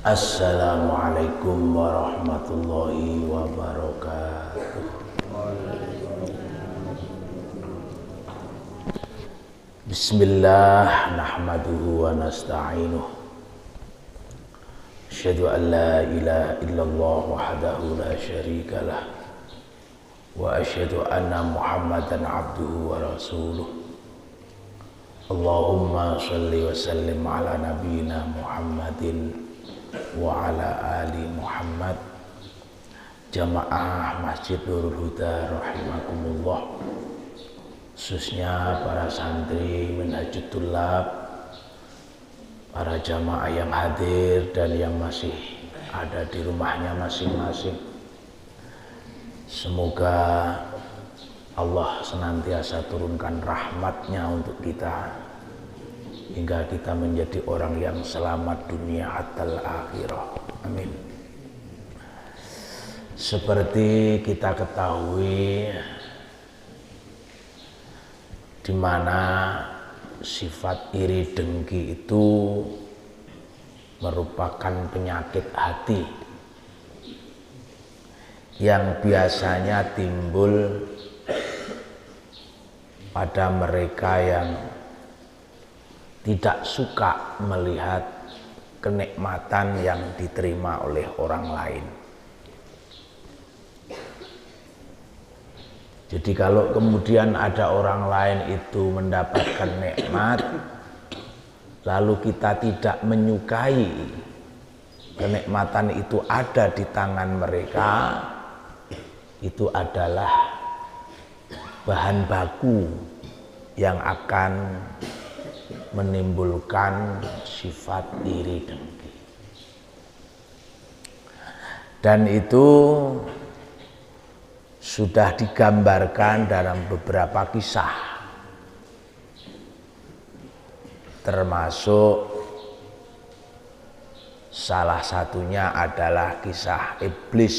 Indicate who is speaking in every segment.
Speaker 1: Assalamualaikum warahmatullahi wabarakatuh. Bismillah nahmaduhu wa nasta'inuh. Asyhadu an la ilaha illallah wahdahu la syarikalah wa asyhadu anna Muhammadan abduhu wa rasuluh. Allahumma shalli wa sallim ala nabiyyina Muhammadin wa ala ali Muhammad. Jamaah Masjid Nurul Huda rahimakumullah, khususnya para santri Minhajut Thullab, para jamaah yang hadir dan yang masih ada di rumahnya masing-masing. Semoga Allah senantiasa turunkan rahmatnya untuk kita hingga kita menjadi orang yang selamat dunia hatta akhirah. Amin. Seperti kita ketahui, di mana sifat iri dengki itu merupakan penyakit hati yang biasanya timbul pada mereka yang tidak suka melihat kenikmatan yang diterima oleh orang lain. Jadi kalau kemudian ada orang lain itu mendapatkan nikmat, lalu kita tidak menyukai kenikmatan itu ada di tangan mereka, itu adalah bahan baku yang akan menimbulkan sifat iri dengki. Dan itu sudah digambarkan dalam beberapa kisah, termasuk salah satunya adalah kisah iblis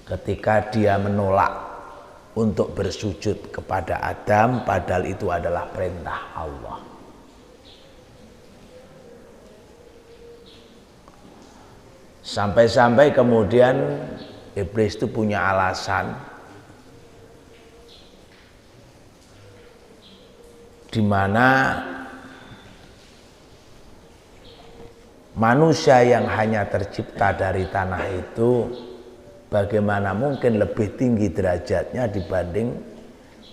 Speaker 1: ketika dia menolak untuk bersujud kepada Adam, padahal itu adalah perintah Allah. Sampai-sampai kemudian iblis itu punya alasan di mana manusia yang hanya tercipta dari tanah itu bagaimana mungkin lebih tinggi derajatnya dibanding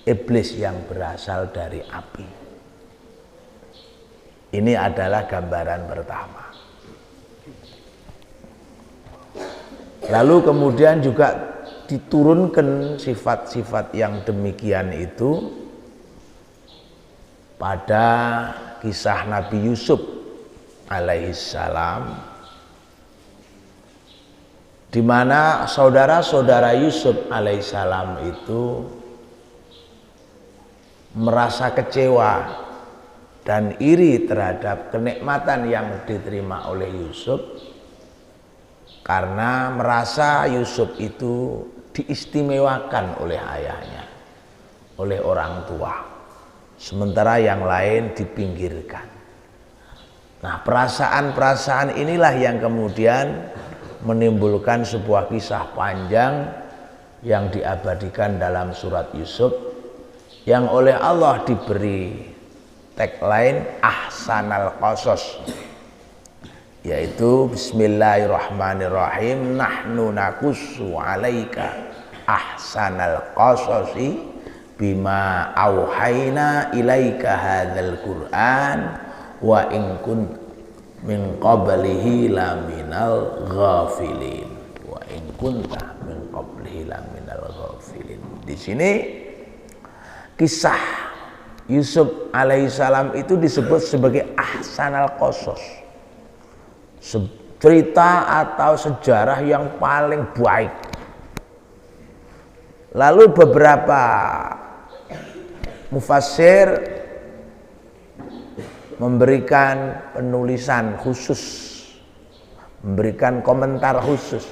Speaker 1: iblis yang berasal dari api. Ini adalah gambaran pertama. Lalu kemudian juga diturunkan sifat-sifat yang demikian itu pada kisah Nabi Yusuf alaihissalam, di mana saudara-saudara Yusuf alaihissalam itu merasa kecewa dan iri terhadap kenikmatan yang diterima oleh Yusuf, karena merasa Yusuf itu diistimewakan oleh ayahnya, oleh orang tua, sementara yang lain dipinggirkan. Nah, perasaan-perasaan inilah yang kemudian menimbulkan sebuah kisah panjang yang diabadikan dalam surat Yusuf, yang oleh Allah diberi tagline ahsanal qasas, yaitu bismillahirrahmanirrahim, nahnu nakussu alaika ahsanal qasasi bima auhayna ilaika hadzal qur'an wa in kunta min qablihi laminal ghafilin, wa in kunta min qablihi laminal ghafilin. Di sini kisah Yusuf alaihissalam itu disebut sebagai ahsanal qasas, cerita atau sejarah yang paling baik. Lalu beberapa mufassir memberikan penulisan khusus, memberikan komentar khusus.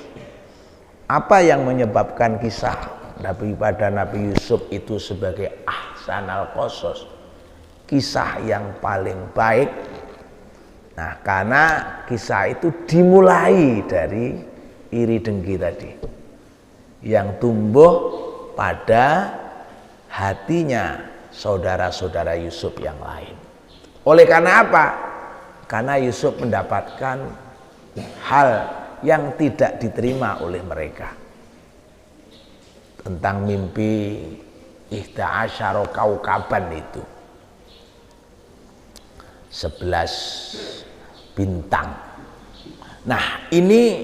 Speaker 1: Apa yang menyebabkan kisah Nabi Yusuf itu sebagai ahsanal qasas, kisah yang paling baik? Nah, karena kisah itu dimulai dari iri dengki tadi yang tumbuh pada hatinya saudara-saudara Yusuf yang lain. Oleh karena apa? Karena Yusuf mendapatkan hal yang tidak diterima oleh mereka. Tentang mimpi ihda asyara kaukaban itu, 11 bintang. Nah, ini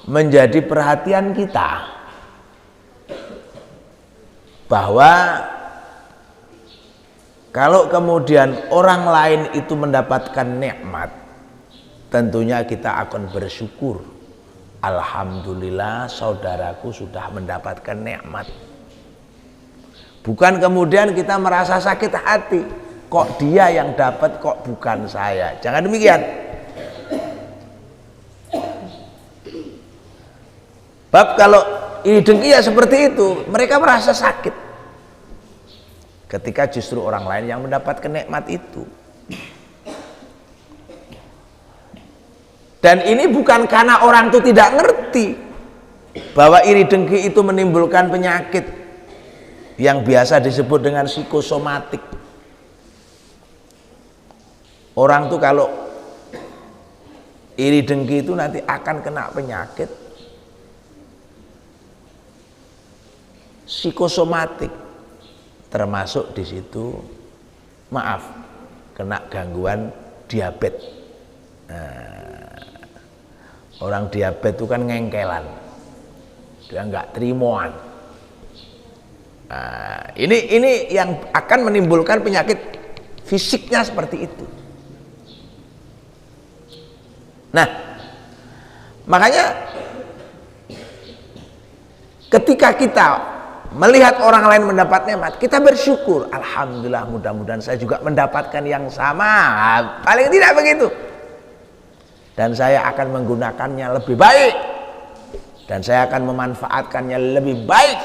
Speaker 1: menjadi perhatian kita bahwa kalau kemudian orang lain itu mendapatkan nikmat, tentunya kita akan bersyukur. Alhamdulillah saudaraku sudah mendapatkan nikmat. Bukan kemudian kita merasa sakit hati, kok dia yang dapat, kok bukan saya. Jangan demikian. Bab kalau ini dengki ya seperti itu, mereka merasa sakit ketika justru orang lain yang mendapatkan nikmat itu. Dan ini bukan karena orang itu tidak ngerti bahwa iri dengki itu menimbulkan penyakit yang biasa disebut dengan psikosomatik. Orang tuh kalau iri dengki itu nanti akan kena penyakit psikosomatik, termasuk di situ kena gangguan diabetes. Orang diabetes itu kan ngengkelan, dia nggak terimoan. Ini yang akan menimbulkan penyakit fisiknya seperti itu. Nah, makanya ketika kita melihat orang lain mendapat nikmat, kita bersyukur. Alhamdulillah, mudah-mudahan saya juga mendapatkan yang sama. Paling tidak begitu. Dan saya akan menggunakannya lebih baik. Dan saya akan memanfaatkannya lebih baik.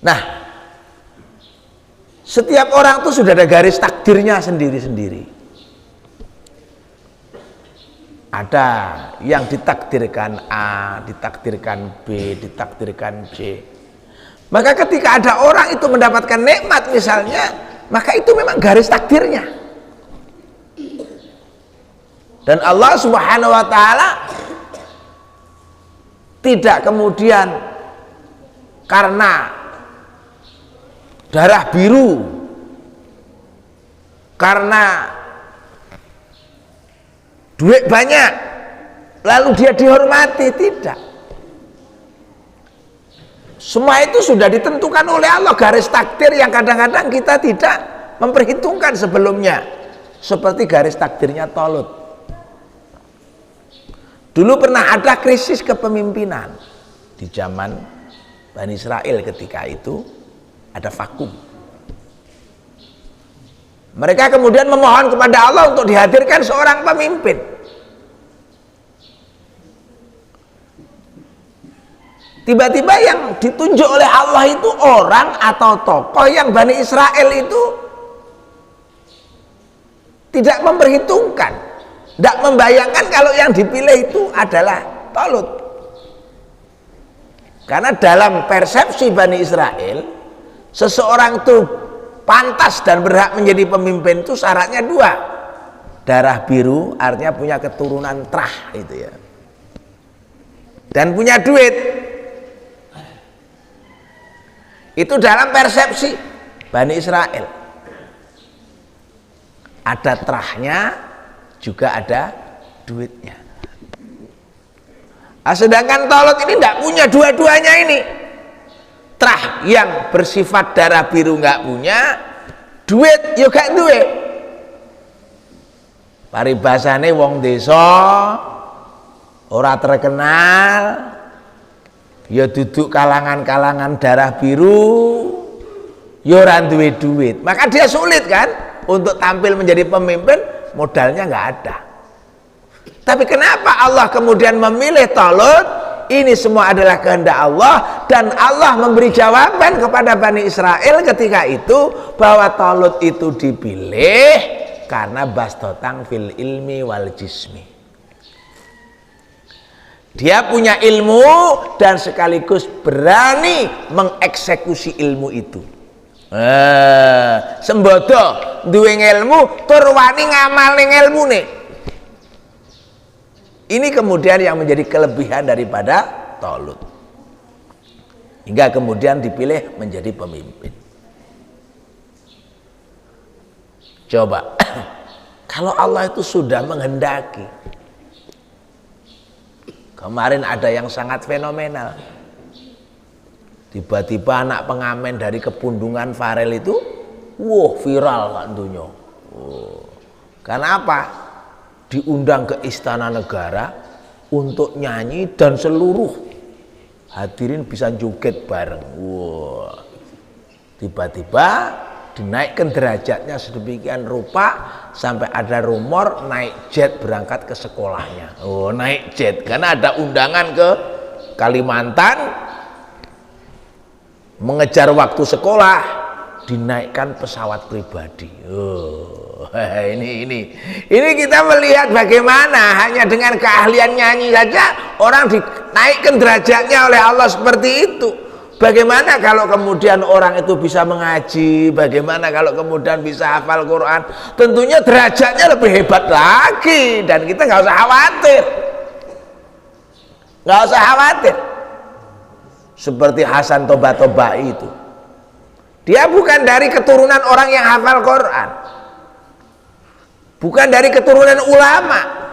Speaker 1: Nah, setiap orang itu sudah ada garis takdirnya sendiri-sendiri. Ada yang ditakdirkan A, ditakdirkan B, ditakdirkan C. Maka ketika ada orang itu mendapatkan nikmat misalnya, maka itu memang garis takdirnya. Dan Allah Subhanahu wa taala tidak kemudian karena darah biru, karena duit banyak lalu dia dihormati, tidak. Semua itu sudah ditentukan oleh Allah, garis takdir yang kadang-kadang kita tidak memperhitungkan sebelumnya, seperti garis takdirnya Talut. Dulu pernah ada krisis kepemimpinan di zaman Bani Israel. Ketika itu ada vakum. Mereka kemudian memohon kepada Allah untuk dihadirkan seorang pemimpin. Tiba-tiba yang ditunjuk oleh Allah itu orang atau tokoh yang Bani Israel itu tidak memperhitungkan, tidak membayangkan kalau yang dipilih itu adalah Talut. Karena dalam persepsi Bani Israel, seseorang itu pantas dan berhak menjadi pemimpin itu syaratnya 2. Darah biru artinya punya keturunan terah itu ya. Dan punya duit. Itu dalam persepsi Bani Israel. Ada terahnya, juga ada duitnya. Sedangkan Talut ini tidak punya dua-duanya ini. Terah yang bersifat darah biru nggak punya, duit juga duit. Paribasane wong desa ora terkenal, ya duduk kalangan-kalangan darah biru, ya ora duwe duit. Maka dia sulit kan untuk tampil menjadi pemimpin, modalnya nggak ada. Tapi kenapa Allah kemudian memilih Talut ini semua adalah kehendak Allah, dan Allah memberi jawaban kepada Bani Israel ketika itu bahwa Talut itu dipilih karena bastotang fil ilmi wal jismi. Dia punya ilmu dan sekaligus berani mengeksekusi ilmu itu. Sembodo duwe ilmu tur wani ngamalne ilmune. Ini kemudian yang menjadi kelebihan daripada Talut, hingga kemudian dipilih menjadi pemimpin. Coba kalau Allah itu sudah menghendaki. Kemarin ada yang sangat fenomenal. Tiba-tiba anak pengamen dari Kepundungan Farel itu, viral kan dunia. Karena apa? Diundang ke Istana Negara untuk nyanyi dan seluruh hadirin bisa joget bareng. Tiba-tiba dinaikkan derajatnya sedemikian rupa sampai ada rumor naik jet berangkat ke sekolahnya. Naik jet karena ada undangan ke Kalimantan, mengejar waktu sekolah, dinaikkan pesawat pribadi. Ini kita melihat bagaimana hanya dengan keahlian nyanyi saja orang dinaikkan derajatnya oleh Allah seperti itu. Bagaimana kalau kemudian orang itu bisa mengaji, bagaimana kalau kemudian bisa hafal Quran, tentunya derajatnya lebih hebat lagi, dan kita nggak usah khawatir. Nggak usah khawatir. Seperti Hasan Toba-Toba itu, dia bukan dari keturunan orang yang hafal Quran, bukan dari keturunan ulama,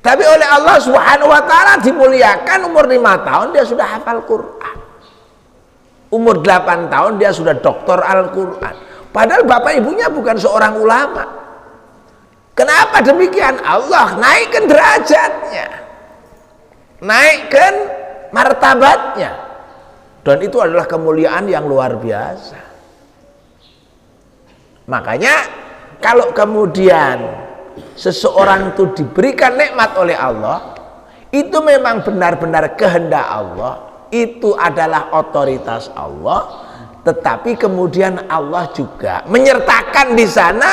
Speaker 1: tapi oleh Allah Subhanahu wa taala dimuliakan. Umur 5 tahun dia sudah hafal Quran. Umur 8 tahun dia sudah doktor Al-Quran. Padahal bapak ibunya bukan seorang ulama. Kenapa demikian? Allah naikkan derajatnya, naikkan martabatnya, dan itu adalah kemuliaan yang luar biasa. Makanya kalau kemudian seseorang itu diberikan nikmat oleh Allah, itu memang benar-benar kehendak Allah, itu adalah otoritas Allah, tetapi kemudian Allah juga menyertakan di sana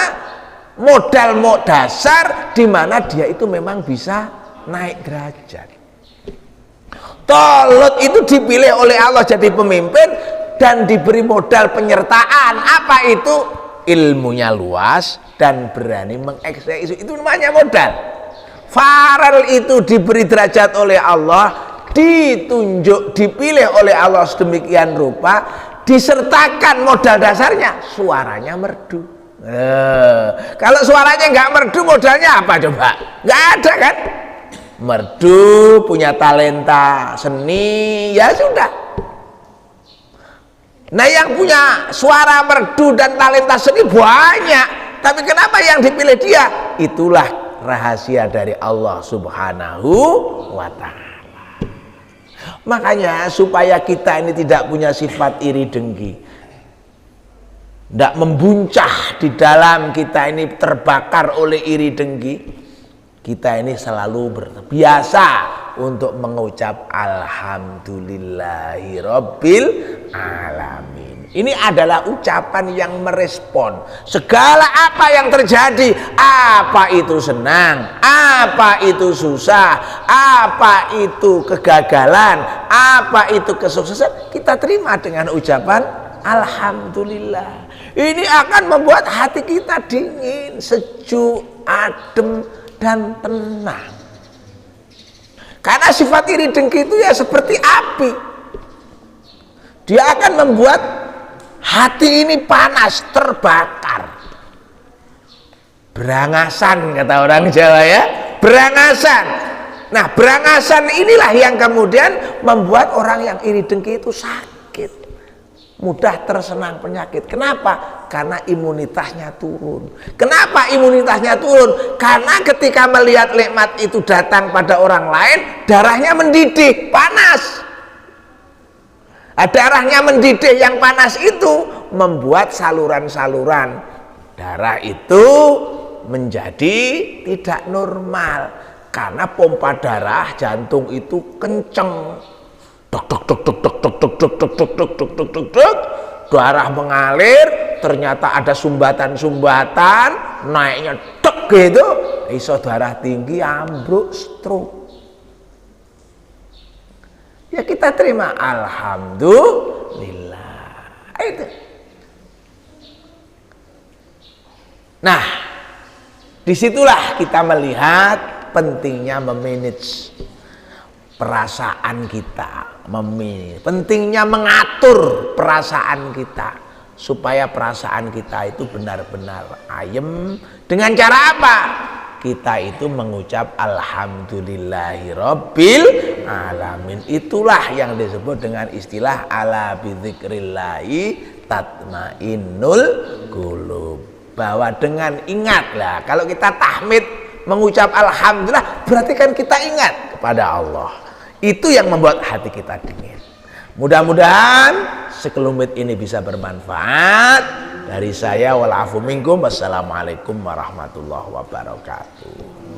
Speaker 1: modal dasar di mana dia itu memang bisa naik derajat. Talut itu dipilih oleh Allah jadi pemimpin dan diberi modal penyertaan. Apa itu? Ilmunya luas dan berani mengeksekusi, itu namanya modal. Farel itu diberi derajat oleh Allah, ditunjuk, dipilih oleh Allah sedemikian rupa, disertakan modal dasarnya, suaranya merdu. Kalau suaranya nggak merdu, modalnya apa coba? Nggak ada kan? Merdu, punya talenta seni, ya sudah. Nah, yang punya suara merdu dan talenta seni banyak, tapi kenapa yang dipilih dia? Itulah rahasia dari Allah Subhanahu wa ta'ala. Makanya supaya kita ini tidak punya sifat iri dengki, tidak membuncah di dalam kita ini terbakar oleh iri dengki, kita ini selalu berbiasa untuk mengucap alhamdulillahirabbil alamin. Ini adalah ucapan yang merespon segala apa yang terjadi, apa itu senang, apa itu susah, apa itu kegagalan, apa itu kesuksesan, kita terima dengan ucapan alhamdulillah. Ini akan membuat hati kita dingin, sejuk, adem, dan tenang. Karena sifat iri dengki itu ya seperti api, dia akan membuat hati ini panas, terbakar, berangasan kata orang Jawa ya, berangasan. Nah, berangasan inilah yang kemudian membuat orang yang iri dengki itu sakit, mudah tersenang penyakit. Kenapa? Karena imunitasnya turun. Kenapa imunitasnya turun? Karena ketika melihat nikmat itu datang pada orang lain, darahnya mendidih, panas. Darahnya mendidih, yang panas itu membuat saluran-saluran darah itu menjadi tidak normal. karena pompa darah jantung itu kenceng, dok dok dok dok dok dok dok dok dok dok dok dok dok dok dok, darah mengalir, ternyata ada sumbatan-sumbatan, naiknya dok gitu, iso darah tinggi, ambruk, stroke. Ya kita terima, alhamdulillah. Itu. Nah, disitulah kita melihat pentingnya memanage perasaan kita, pentingnya mengatur perasaan kita supaya perasaan kita itu benar-benar ayem. Dengan cara apa? Kita itu mengucap alhamdulillahirabbil alamin. Itulah yang disebut dengan istilah ala bidzikrillahi tatmainnul qulub. Bahwa dengan ingatlah, kalau kita tahmid mengucap alhamdulillah berarti kan kita ingat kepada Allah. Itu yang membuat hati kita dingin. Mudah-mudahan sekelumit ini bisa bermanfaat. Dari saya wal afu minkum. Wassalamualaikum warahmatullahi wabarakatuh.